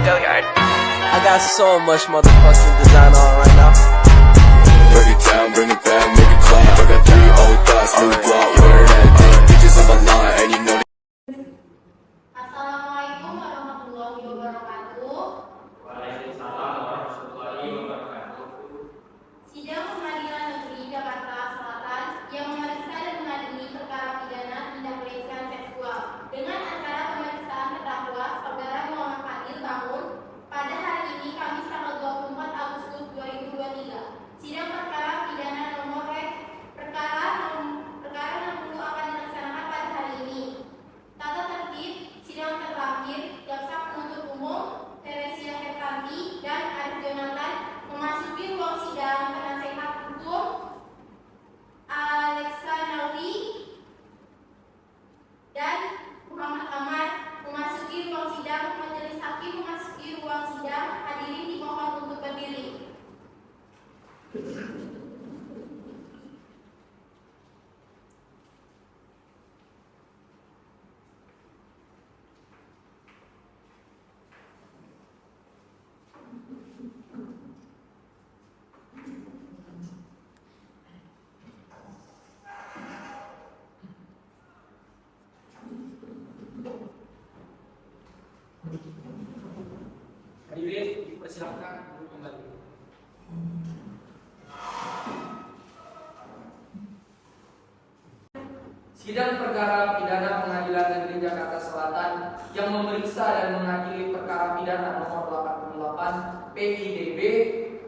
Hilliard. I got so much motherfucking design on right now. Break it down, bring it back, make it clap. I got 3 old thoughts, new block, where that dick. Bitches on my line, and you know. Assalamualaikum warahmatullahi wabarakatuh. Waalaikumsalam warahmatullahi wabarakatuh. Sidang Pengadilan Negeri Jakarta Selatan yang memeriksa dan mengadili perkara pidana tindak pelecehan seksual dengan acara pemeriksaan terdakwa Saudara Muhammad Fadil Bangun pada hari ini Kamis tanggal 24 Agustus 2023. Sidang perkara pidana nomor perkara 60 akan dilaksanakan pada hari ini. Tata tertib sidang terakhir, jaksa penuntut umum Teresia Hertanti dan Arif Jonathan memasuki ruang sidang. Penasehat hukum Alexa Nauri dan Muhammad Ahmad memasuki ruang sidang. Majelis hakim memasuki ruang sidang. Hadirin dimohon untuk berdiri. Hadirin dipersilakan untuk kembali. Sidang perkara pidana Pengadilan Negeri Jakarta Selatan yang memeriksa dan mengadili perkara pidana nomor 88 PIDB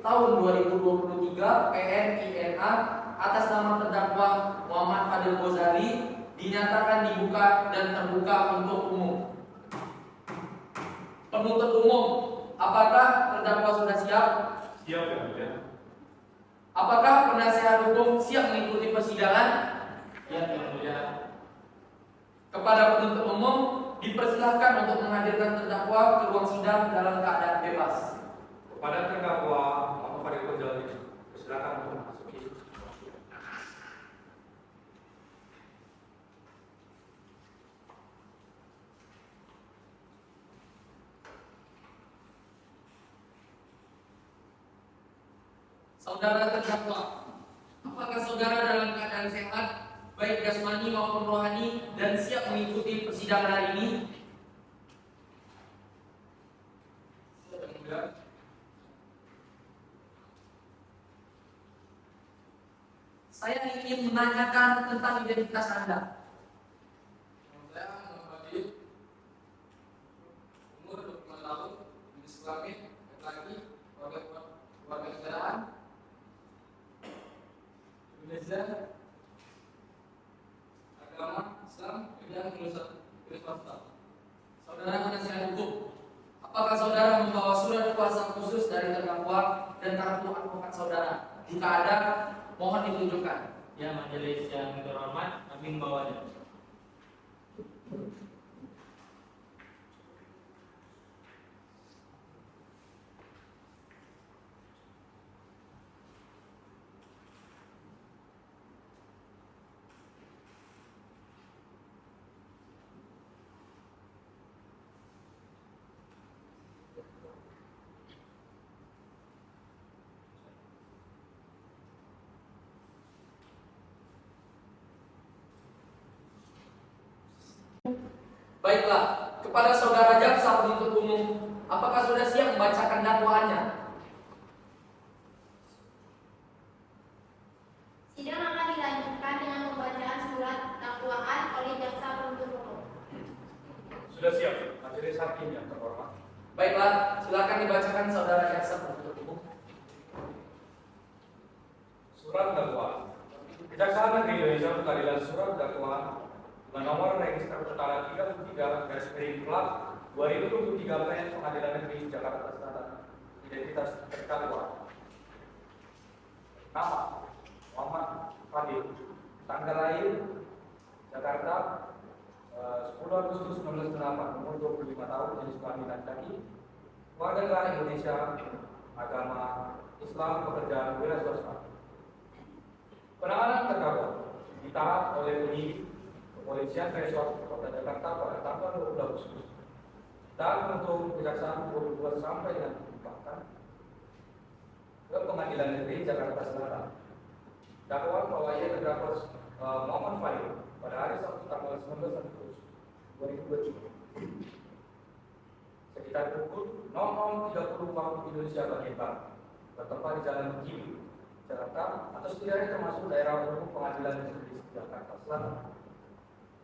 tahun 2023 PNINA atas nama terdakwa Muhammad Fadil Bozari dinyatakan dibuka dan terbuka untuk umum. Penuntut umum, apakah terdakwa sudah siap? Siap, ya mulia. Apakah penasehat hukum siap mengikuti persidangan? Siap, ya mulia. Kepada penuntut umum dipersilahkan untuk menghadirkan terdakwa ke ruang sidang dalam keadaan bebas. Kepada terdakwa Muhammad Fadil Bozari, silakan untuk memasuki. Saudara terdakwa, apakah saudara dalam keadaan sehat, baik jasmani maupun rohani, dan siap mengikuti persidangan hari ini? Saya ingin menanyakan tentang identitas Anda. Saya Muhammad Fadil, umur 25 tahun, jenis kelamin laki-laki, warga negaraan Indonesia, agama Islam, bidang filsafat. Saudara penasehat hukum, apakah saudara membawa surat kuasa khusus dari terdakwa dan kartu advokat saudara? Jika ada, mohon ditunjukkan. Ya, majelis yang terhormat, kami membawanya. Baiklah, kepada saudara jaksa penuntut umum, apakah sudah siap membacakan dakwaannya? Sidang akan dilanjutkan dengan pembacaan surat dakwaan oleh jaksa penuntut umum. Sudah siap, majelis hakim yang terhormat. Baiklah, silakan dibacakan saudara jaksa penuntut umum. Surat dakwaan. Kejaksaan Negeri Indonesia Pengadilan Surat Dakwaan dengan nomor register perkara 33/2023 PN Pengadilan Negeri Jakarta Selatan. Identitas terdakwa. Nama Muhammad Fadil. Tanggal lahir Jakarta 10 Agustus 1998. Umur 25 tahun, jenis kelamin laki-laki. Warga negara Indonesia. Agama Islam, pekerjaan wira swasta. Penanganan terdakwa ditahan oleh penyidik Kepolisian Resort Kota Jakarta pada tanggal 20 Agustus dan untuk Kejaksaan 22 sampai dengan dilimpahkan ke Pengadilan Negeri Jakarta Selatan. Dakwaan bahwa ia terdakwa Muhammad Fahil pada hari Sabtu tanggal 19 Agustus 2023 sekitar pukul 00.30 waktu Indonesia bagian barat bertempat di Jalan Gili, Jakarta atau setidaknya termasuk daerah hukum Pengadilan Negeri Jakarta Selatan,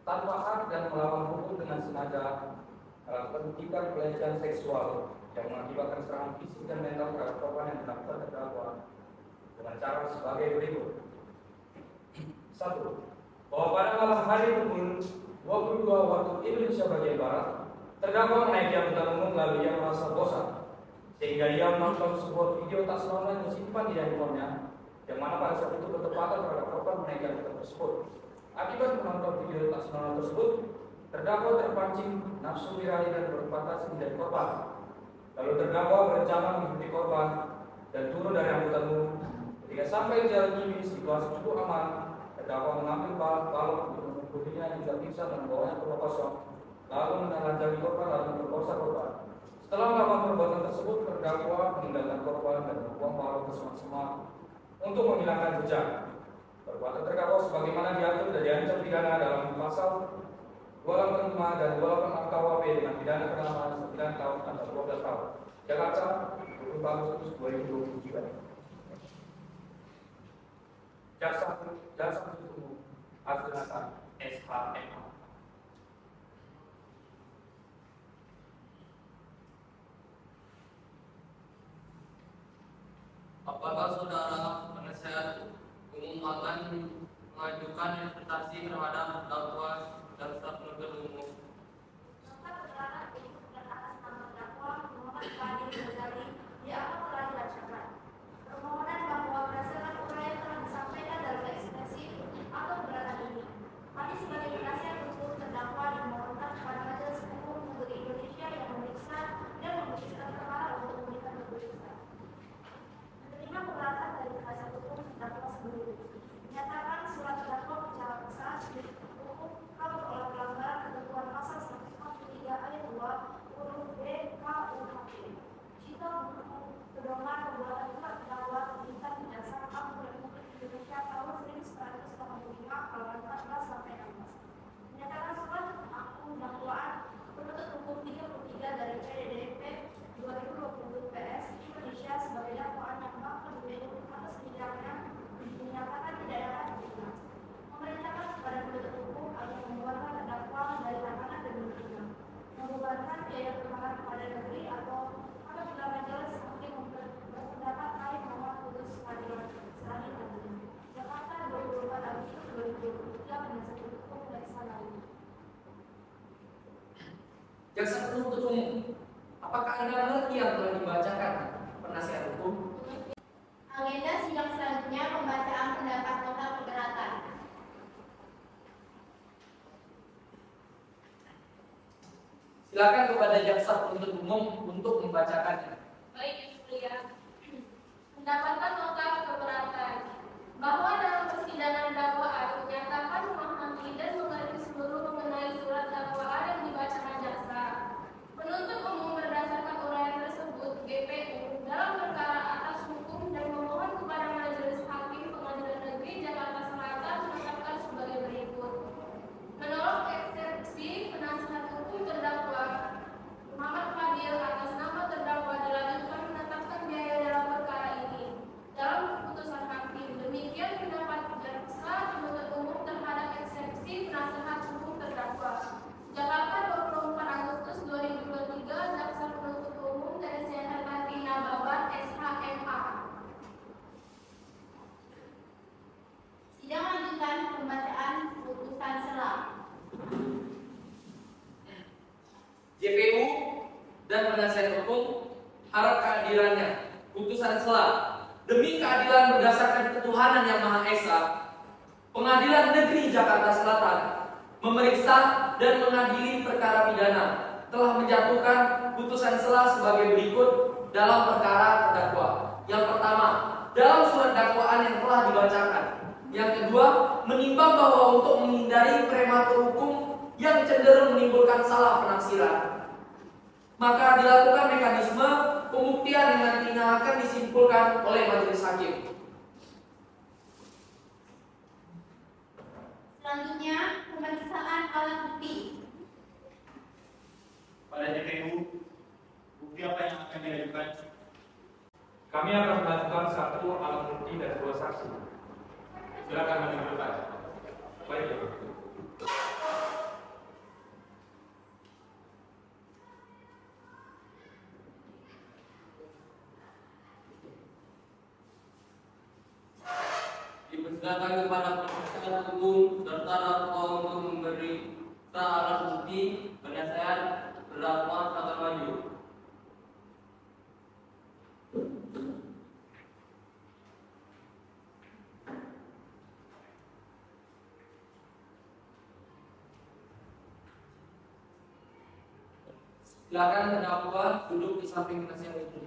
tanpa hak dan melawan hukum dengan sengaja melakukan pelecehan seksual yang mengakibatkan serangan fisik dan mental terhadap korban yang dilakukan terdakwa dengan cara sebagai berikut. 1. Bahwa pada malam hari pukul 22 waktu Indonesia bagian barat, terdakwa menaiki angkutan umum lalu ia merasa bosan sehingga ia menonton sebuah video tak senonoh yang disimpan di handphonenya, yang mana pada saat itu bertepatan terhadap korban menaiki angkutan tersebut. Akibat menonton video tak senonoh tersebut, terdakwa terpancing nafsu birahi dan berfantasi menjadi korban. Lalu terdakwa berencana mengikuti korban dan turun dari angkutan umum. Ketika sampai di Jalan Gili, situasi cukup aman. Terdakwa mengambil balok untuk membunuhnya hingga pingsan dan membawanya ke rumah kosong, lalu menelanjangi korban lalu memperkosa korban. Setelah melakukan perbuatan tersebut, terdakwa meninggalkan korban dan membuang balok ke semak-semak untuk menghilangkan jejak. Perbuatan terdakwa sebagaimana diatur dan diancam pidana dalam pasal 285 dan 28 KUHP dengan pidana kenaikan 9 tahun atau 12 tahun. Jakarta, 20 Agustus 2023. Jaksa penuntut umum Advokasi SHMA. Apakah saudara penasihat umum akan mengajukan interpretasi terhadap terdakwa jaksa penuntut umum? Nota keterangan dan atas nama terdakwa Muhammad Fahil Ghazali dianggap telah dibacakan. Permohonan bahwa berdasarkan uraian yang telah disampaikan dalam ekspresi atau keberatan ini, kami sebagai penasihat hukum terdakwa dimohonkan kepada Majelis Hukum Negeri Indonesia yang memeriksa dan memutuskan perkara untuk memberikan pemeriksaan. Menerima keberatan dari penasihat hukum terdakwa sebelum menyatakan surat terdakwa secara besar hukum kalau oleh pelanggaran ketentuan pasal 143 ayat 2 huruf B KUHP. Jika pedoman perbuatan tidak terdakwa terlihat berdasarkan Undang-Undang Republik Indonesia tahun 1985 halaman 14 sampai 16. Menyatakan surat akun dakwaan penuntut hukum 33 dari PDDP 2020 PS Indonesia sebagai dakwaan yang bakal dibentuk atas pidana dinyatakan tidak dapat diterima. Memerintahkan kepada penuntut hukum agar mengeluarkan terdakwa dari tahanan dan menerima, membebankan biaya perkara kepada negeri atau apabila majelis hakim berpendapat lain nomor putus pengadilan selanjutnya. Jakarta 24 Agustus 2023 penasihat hukum Leksa Lalu. Jaksa penuntut umum, apakah Anda mengerti yang telah dibacakan penasihat hukum? Agenda sidang selanjutnya pembacaan pendapat nota keberatan. Silakan kepada jaksa penuntut umum untuk membacakannya. Baik, Ibu Mulia. Mendapatkan nota keberatan bahwa dalam persidangan dakwaan menyatakan memahami dan mengerti seluruh mengenai surat dakwaan yang dibacakan jaksa. Penuntut umum berdasarkan uraian tersebut GPU dalam perkara atas hukum dan memohon kepada Majelis Hakim Pengadilan Negeri Jakarta Selatan menetapkan sebagai berikut. Menolak eksepsi penasihat hukum terdakwa Muhammad Fahil atas nama terdakwa dilanjutkan menetapkan biaya dalam perkara ini dalam keputusan hakim. Demikian pendapat jaksa penuntut umum terhadap eksepsi penasihat hukum terdakwa. Jakarta 24 Agustus 2023, jaksa penuntut umum Teresia Hermatina Baban SHMA. Sidang lanjutan pembacaan putusan selah. JPU dan penasihat hukum harap keadilannya. Putusan selah. Demi keadilan berdasarkan ketuhanan yang Maha Esa, Pengadilan Negeri Jakarta Selatan memeriksa dan mengadili perkara pidana telah menjatuhkan putusan selah sebagai berikut dalam perkara terdakwa. Yang pertama, dalam surat dakwaan yang telah dibacakan. Yang kedua, menimbang bahwa untuk menghindari prematur hukum yang cenderung menimbulkan salah penafsiran. maka dilakukan mekanisme pembuktian yang nantinya akan disimpulkan oleh majelis hakim. Selanjutnya, pemeriksaan alat bukti. Pada JPU, bukti apa yang akan diajukan? Kami akan mengajukan 1 alat bukti dan 2 saksi. Silakan maju ke depan. Baik. Dipersilakan kepada penasihat hukum serta terdakwa untuk memberi alat bukti penyelesaian terdakwa akan maju. Silakan terdakwa duduk di samping penasihat hukum.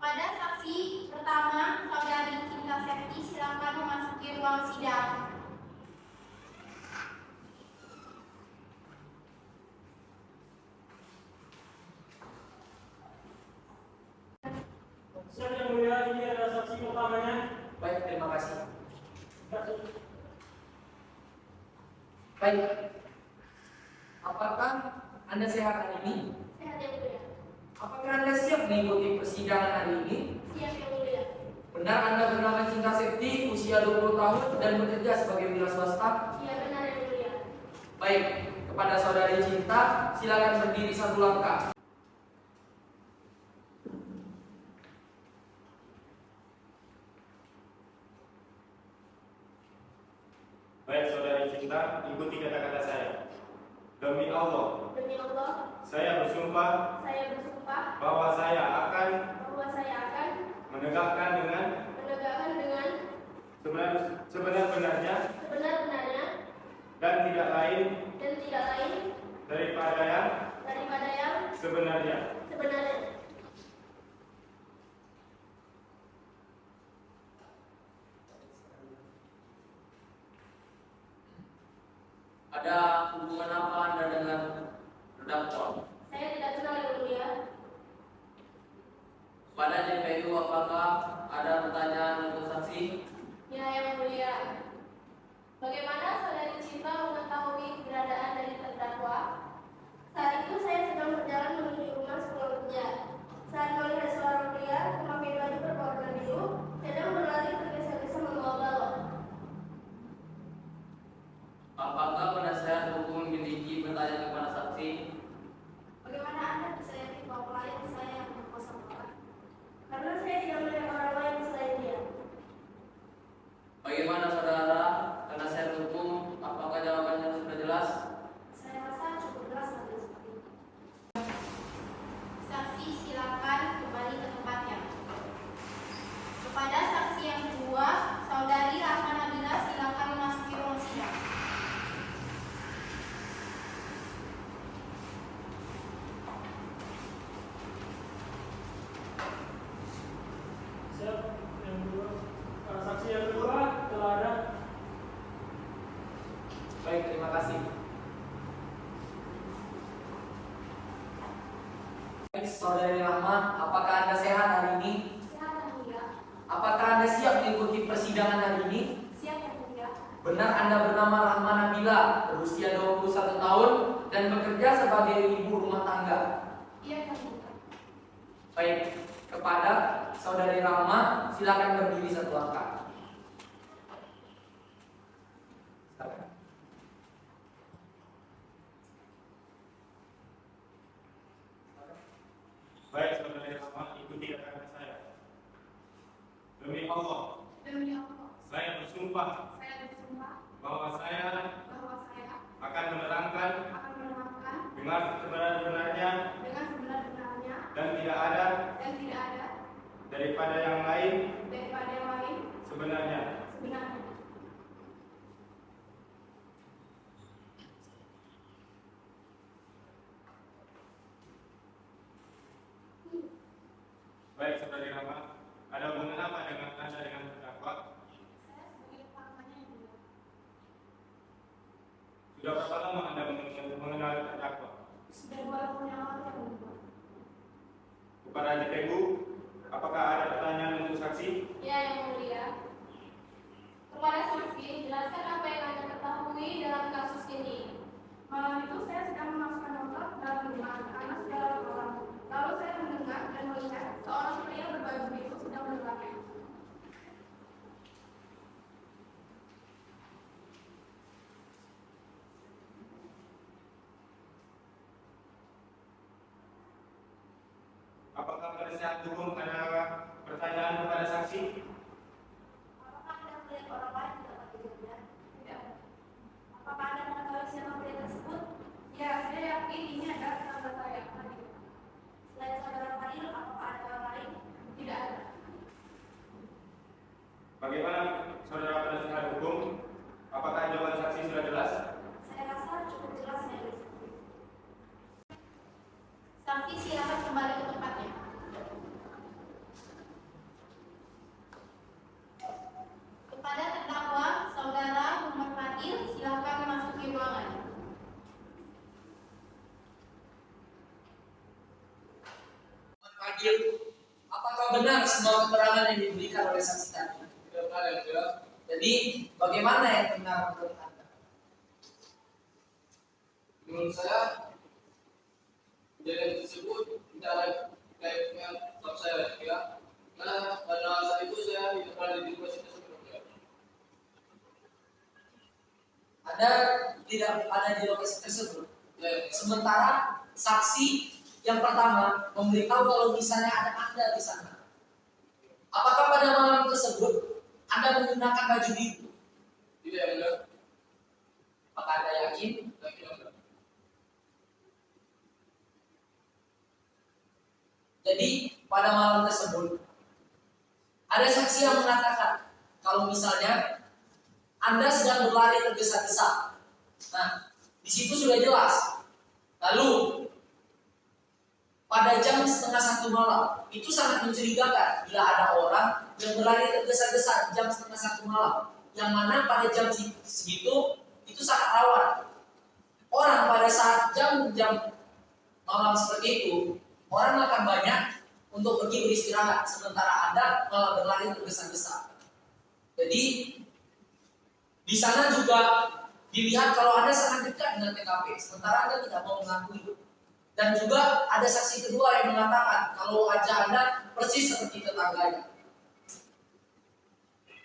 Kepada saksi pertama, saudari Cinta Septi, silakan memasuki ruang sidang. Siapa yang mulia, ini adalah saksi pertamanya. Baik, terima kasih. Baik. Apakah Anda sehat hari ini? Sehat yang mulia. Apakah Anda siap mengikuti persidangan hari ini? Siap yang mulia. Benar Anda bernama Cinta Septi, usia 20 tahun dan bekerja sebagai wira swasta? Iya benar yang mulia. Baik, kepada saudari Cinta, silakan berdiri 1 langkah. Baik, saudari Cinta, ikuti kata-kata saya. Demi Allah, Demi Allah, saya bersumpah saya bersumpah bahwa saya akan menegakkan dengan sebenar-benarnya sebenar-benarnya dan tidak lain daripada yang sebenarnya. Ada hubungan apa Anda dengan terdakwa? Saya tidak kenal yang mulia. Pada JPU apakah ada pertanyaan untuk saksi? Ya yang mulia. Bagaimana saudari Cinta mengetahui keberadaan dari terdakwa? Saat itu saya sedang berjalan menuju rumah sepulang kerja. Saat melihat seorang pria memakai baju berwarna biru sedang berlari tergesa-gesa membawa balon. Apakah penasihat hukum memiliki pertanyaan kepada saksi? Bagaimana Anda bisa yakin bahwa klien saya yang memperkosa orang? Karena saya tidak melihat orang lain selain dia. Bagaimana saudara penasihat hukum? Apakah jawabannya sudah jelas? Saya rasa cukup jelas hal seperti itu. Saksi silakan kembali ke tempatnya. Kepada saksi yang kedua, saudari Rahma Nabila silakan memasuki ruang sidang. Saksi yang kedua telah ada. Baik, terima kasih. Baik, saudari Rahma, apakah Anda sehat hari ini? Sehat yang mulia. Apakah Anda siap mengikuti persidangan hari ini? Siap yang mulia. Benar Anda bernama Rahma Nabila, berusia 21 tahun dan bekerja sebagai ibu rumah tangga. Iya yang mulia. Baik, kepada saudari Rahma, silakan berdiri 1 langkah. Silakan. Baik, saudari Rahma, ikuti kata-kata saya. Demi Allah, Demi Allah, saya bersumpah saya bersumpah bahwa saya bahwa saya akan menerangkan akan menerangkan dengan sebenar-benarnya dengan sebenar-benarnya dan tidak ada daripada yang lain sebenarnya. Baik, saudari Rama, ada hubungan apa dengan Anda dengan terdakwa? Saya sebagai pamannya yang dulu. Sudah berapa lama Anda mengenal terdakwa? Sudah 2 tahun yang lalu yang dulu. Kepada Adik Ibu, apakah ada pertanyaan untuk saksi? Ya, yang mulia. Kepada saksi, jelaskan apa yang Anda ketahui dalam kasus ini. Malam itu saya sedang memasukkan motor dalam rumah karena sudah malam. Lalu saya mendengar dan melihat seorang pria berbaju biru sedang berlari. Apakah penasihat hukum ada pertanyaan kepada saksi? Apakah Anda melihat orang lain di tempat kejadian? Tidak. Apakah Anda mengetahui siapa pria tersebut? Ya, saya yakin ini adalah sahabat saya, Fadil. Selain saudara Fadil, apakah ada orang lain? Tidak ada. Bagaimana saudara penasihat hukum? Apakah jawaban saksi sudah jelas? Saya rasa cukup jelas ya, saksi. Saksi silakan kembali ke tempatnya. Kepada terdakwa, saudara Muhammad Fadil, silakan memasuki ruangan. Fadil, apakah benar semua keterangan yang diberikan oleh saksi tadi? Benar yang mulia. Jadi, bagaimana yang benar menurut Anda? Menurut saya, kejadian tersebut tidak ada kaitannya sama saya, ya. Karena pada saat itu saya tidak berada di lokasi tersebut, ya. Anda tidak ada di lokasi tersebut. Ya, Sementara saksi yang pertama memberitahu kalau misalnya ada Anda di sana. Apakah pada malam tersebut Anda menggunakan baju biru? tidak yang mulia. Apakah Anda yakin? Yakin, yang mulia. Jadi pada malam tersebut ada saksi yang mengatakan kalau misalnya Anda sedang berlari tergesa-gesa. Nah, di situ sudah jelas. Lalu pada jam 12:30 malam itu sangat mencurigakan bila ada orang yang berlari tergesa-gesa jam 12:30 malam, yang mana pada jam segitu itu sangat rawan. Orang pada saat jam-jam malam seperti itu, orang akan banyak untuk pergi beristirahat, sementara Anda malah berlari tergesa-gesa. Jadi di sana juga dilihat kalau Anda sangat dekat dengan TKP, sementara Anda tidak mau mengakui. Dan juga ada saksi kedua yang mengatakan kalau wajah Anda persis seperti tetangganya.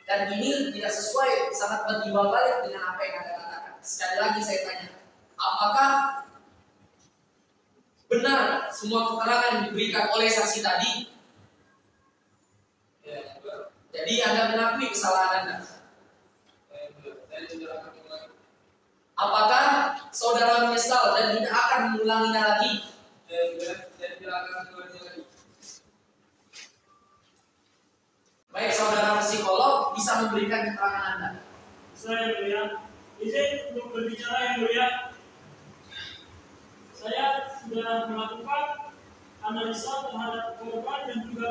Dan ini tidak sesuai, sangat bertimbal balik dengan apa yang Anda katakan. Sekali lagi saya tanya, apakah benar semua keterangan yang diberikan oleh saksi tadi? Ya, yang mulia. Jadi Anda mengakui kesalahan Anda. Ya, yang mulia. Saya tidak akan mengulangi. Apakah saudara menyesal dan tidak akan mengulanginya lagi? Ya, yang mulia. Saya tidak akan mengulangi lagi. Baik, saudara psikolog bisa memberikan keterangan Anda. Saya yang mulia, izin untuk berbicara yang mulia. Saya sudah melakukan analisa terhadap korban dan juga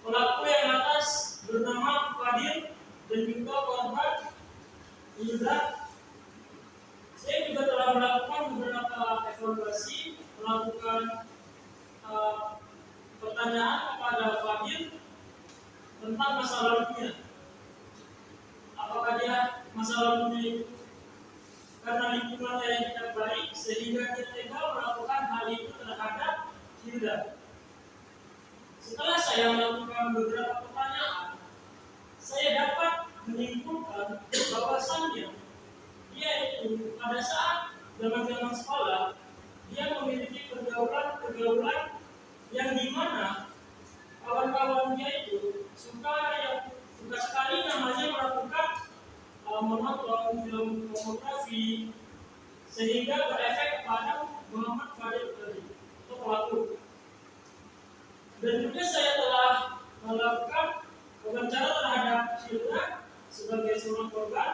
pelaku yang atas bernama Fadil dan juga korban Yuda. Saya juga telah melakukan beberapa evaluasi, melakukan pertanyaan kepada Fadil tentang masa lalunya. Apakah dia masa lalunya itu karena lingkungannya yang tidak baik sehingga dia tega melakukan hal itu terhadap Hilda. Setelah saya melakukan beberapa pertanyaan, saya dapat menyimpulkan bahwasannya dia itu pada saat zaman sekolah dia memiliki pergaulan yang dimana kawan-kawan dia itu suka sekali namanya melakukan menonton film pornografi sehingga berefek kepada Muhammad Fadil tadi atau pelaku. Dan juga saya telah melakukan wawancara terhadap Hilda sebagai seorang korban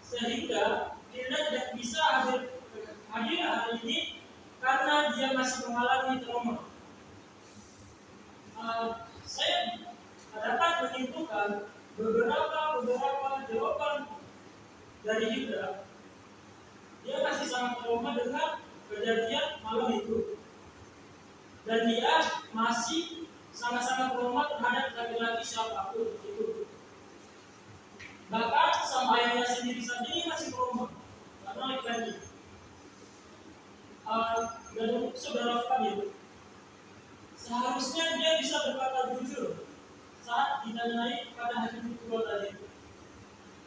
sehingga Hilda tidak bisa hadir hari ini karena dia masih mengalami trauma. saya dapat menyimpulkan beberapa jawaban dari Indra. Dia masih sangat trauma dengan kejadian malam itu, dan dia masih sangat-sangat trauma terhadap laki-laki siapapun itu. Bahkan sama ayahnya sendiri saja ini masih trauma karena laki-laki. Dan untuk saudara Fadil, seharusnya dia bisa berkata jujur saat ditanyai pada hakim kedua tadi.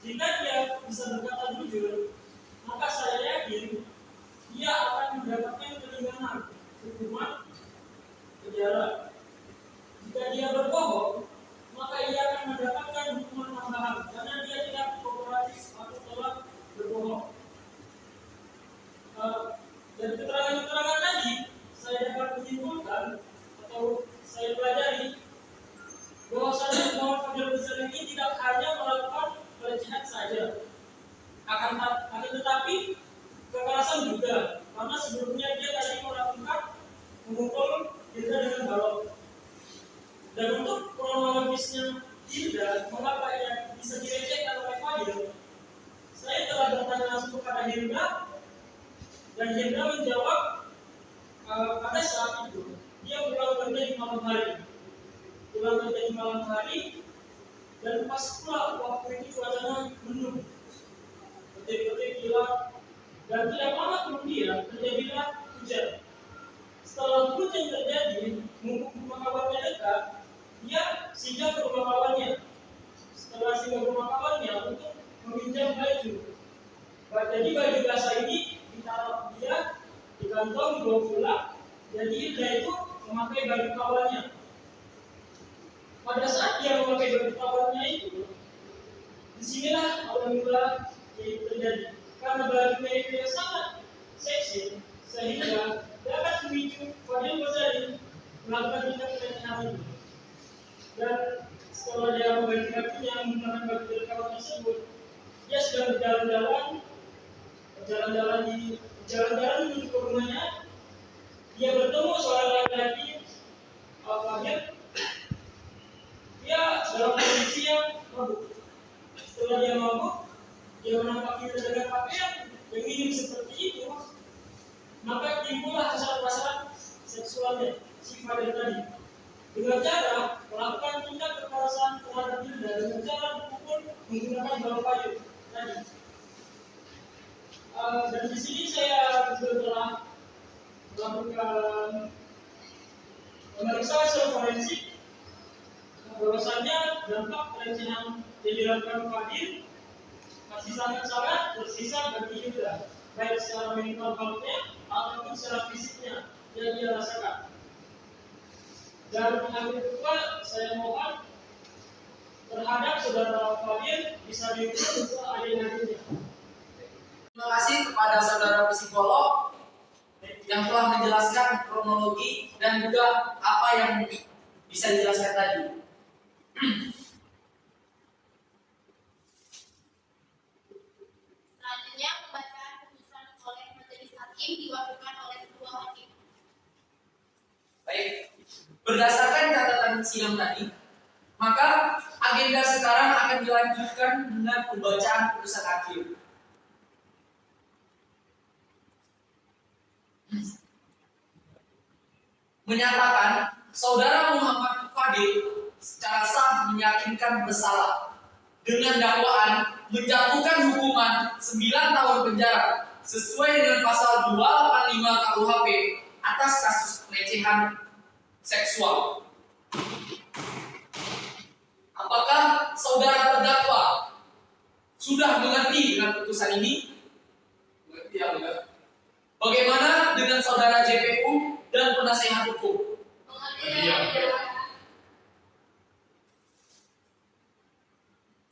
Jika dia bisa berkata jujur, maka saya yakin dia akan mendapatkan keringanan hukuman penjara. Jika dia berbohong, maka ia akan mendapatkan hukuman tambahan karena dia tidak kooperatif atau telah berbohong. Dari keterangan-keterangan tadi, saya dapat menyimpulkan atau saya pelajari bahwasanya Muhammad Fadil Rizal ini tidak hanya melakukan pelecehan saja, akan tetapi kekerasan juga, karena sebelumnya dia tadi melakukan memukul Indra dengan balok. Dan untuk kronologisnya Indra, mengapa ia bisa direcehkan oleh Fadil, saya telah bertanya langsung kepada Indra, dan Indra menjawab pada saat itu dia pulang kerja di malam hari, dan pas pula waktu itu cuacanya mendung, betul-betul gelap, dan tidak lama kemudian terjadilah hujan. Setelah hujan terjadi, mumpung rumah kawannya dekat, dia singgah ke rumah kawannya. Setelah singgah ke rumah kawannya untuk meminjam baju. Jadi baju basah ini ditaruh dia di kantong, dibawa pulang. Jadi dia itu memakai baju kawannya. Pada saat dia memakai baju kawannya itu, disinilah awal mula yaitu terjadi. Karena bajunya itu sangat seksi, sehingga dapat memicu Fadil Ghazali melakukan tindak pelecehan itu. Dan setelah dia mengganti bajunya menggunakan baju dari kawan tersebut, dia sedang berjalan-jalan menuju ke rumahnya. Dia bertemu seorang laki-laki, Fadil. Dia dalam kondisi yang mabuk. Setelah dia mabuk, dia menampaki dengan pakaian yang mirip seperti itu, maka timbullah hasrat-hasrat seksualnya si Fadil tadi dengan cara melakukan tindak kekerasan terhadap Indra dengan cara dipukul menggunakan balok kayu tadi. Dan di sini saya juga telah melakukan pemeriksaan secara forensik bahwasanya dampak pelecehan yang dilakukan Fadil masih sangat-sangat tersisa bagi Indra, baik secara mental health-nya ataupun secara fisiknya yang dia rasakan. Dan akhir kedua, saya mohon terhadap saudara Fadil bisa dihukum seadil-adilnya. Terima kasih kepada saudara psikolog yang telah menjelaskan kronologi dan juga apa yang bisa dijelaskan tadi. Selanjutnya, pembacaan putusan oleh majelis hakim diwakilkan oleh ketua hakim. Baik, berdasarkan catatan sidang tadi, maka agenda sekarang akan dilanjutkan dengan pembacaan putusan hakim. Menyatakan saudara Muhammad Fadil secara sah meyakinkan bersalah dengan dakwaan menjatuhkan hukuman 9 tahun penjara sesuai dengan pasal 285 KUHP atas kasus pelecehan seksual. Apakah saudara terdakwa sudah mengerti dengan putusan ini? Mengerti ya, enggak? Bagaimana dengan saudara JPU dan penasehat hukum?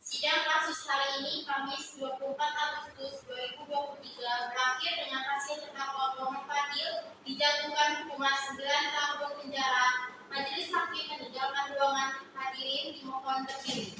Sidang kasus hari ini Kamis 24 Agustus 2023 berakhir dengan hasil terdakwa Muhammad Fadil dijatuhkan hukuman 9 tahun penjara. Majelis hakim meninggalkan ruangan. Hadirin dimohon berdiri.